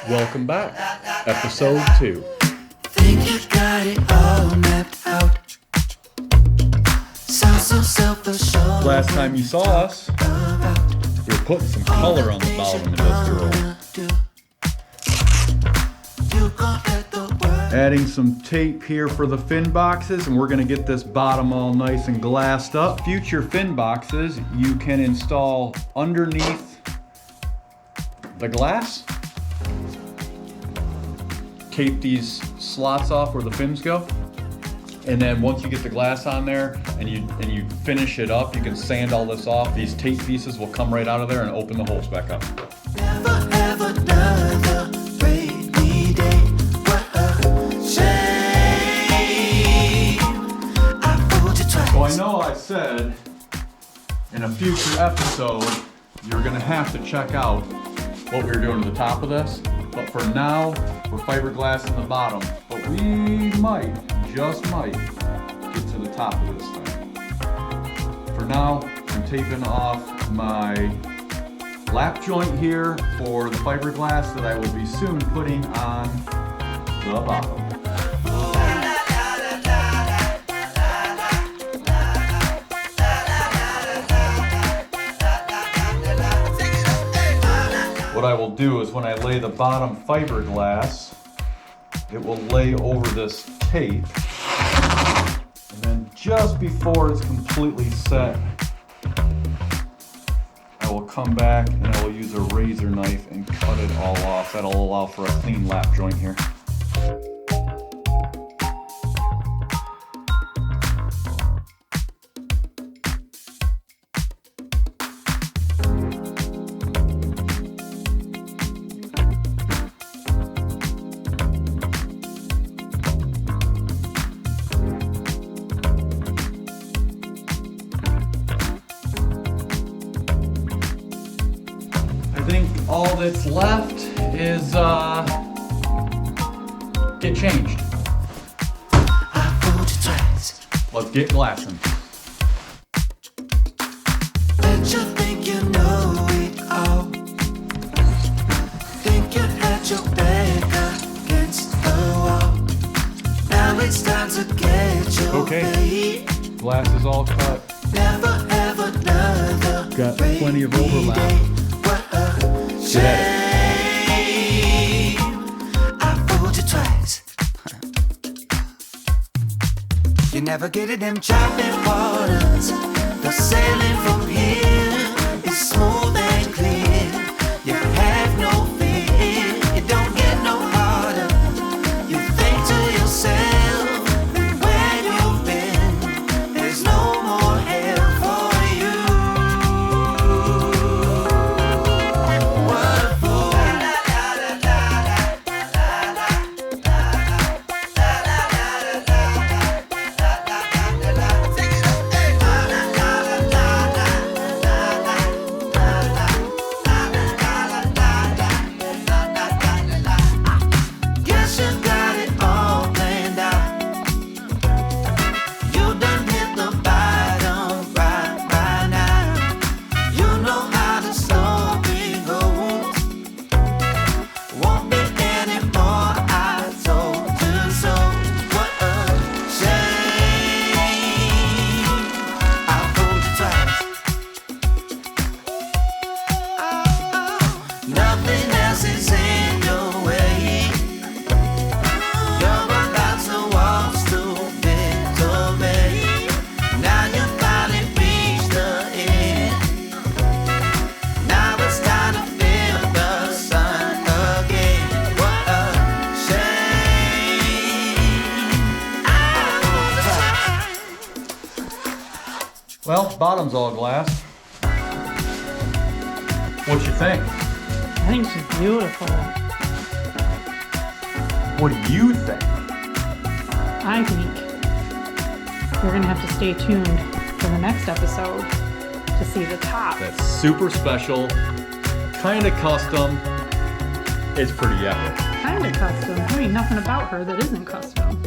Welcome back, episode 2. Think you got it all mapped out. Sound so self-assured. Last time you saw us, we were putting some color on the bottom of this girl. Adding some tape here for the fin boxes, and we're gonna get this bottom all nice and glassed up. Future fin boxes you can install underneath the glass. Tape these slots off where the fins go, and then once you get the glass on there and you finish it up, you can sand all this off. These tape pieces will come right out of there and open the holes back up. Never have another rainy day. What a shame. I fooled you twice. So I know I said in a future episode you're gonna have to check out what we were doing to the top of this, but for now we're fiberglassing the bottom, but we might, just might, get to the top of this thing. For now, I'm taping off my lap joint here for the fiberglass that I will be soon putting on the bottom. What I will do is when I lay the bottom fiberglass, it will lay over this tape, and then just before it's completely set, I will come back and I will use a razor knife and cut it all off. That'll allow for a clean lap joint here. I think all that's left is get changed. I fooled you twice. Let's get glassing. Bet you think you know it all. Think you had your back against the wall. Now it's time to get your Okay. pay. Glass is all cut. Never have another Got plenty of overlap. rainy day. What a Get at shame. I fooled you twice. You navigated them chopping waters. The sailing from here is smooth and clear. You have no fear. It don't get no harder. You think to yourself, where you've been, there's no more hell for you. What a fool. Guess you got it all planned out. You done hit the bottom right by now. You know how the story goes. Won't be any more, I told you so. What a shame. I fooled you twice. Nothing else is in your way. You're about to walk to victory. Now you finally reached the end. Now it's time to feel the sun again. What a shame. I fooled you twice. Well, bottom's all glass. What you think? I think she's beautiful. What do you think? I think you're gonna have to stay tuned for the next episode to see the top. That's super special, kind of custom. It's pretty epic. Kinda custom. There ain't nothing about her that isn't custom.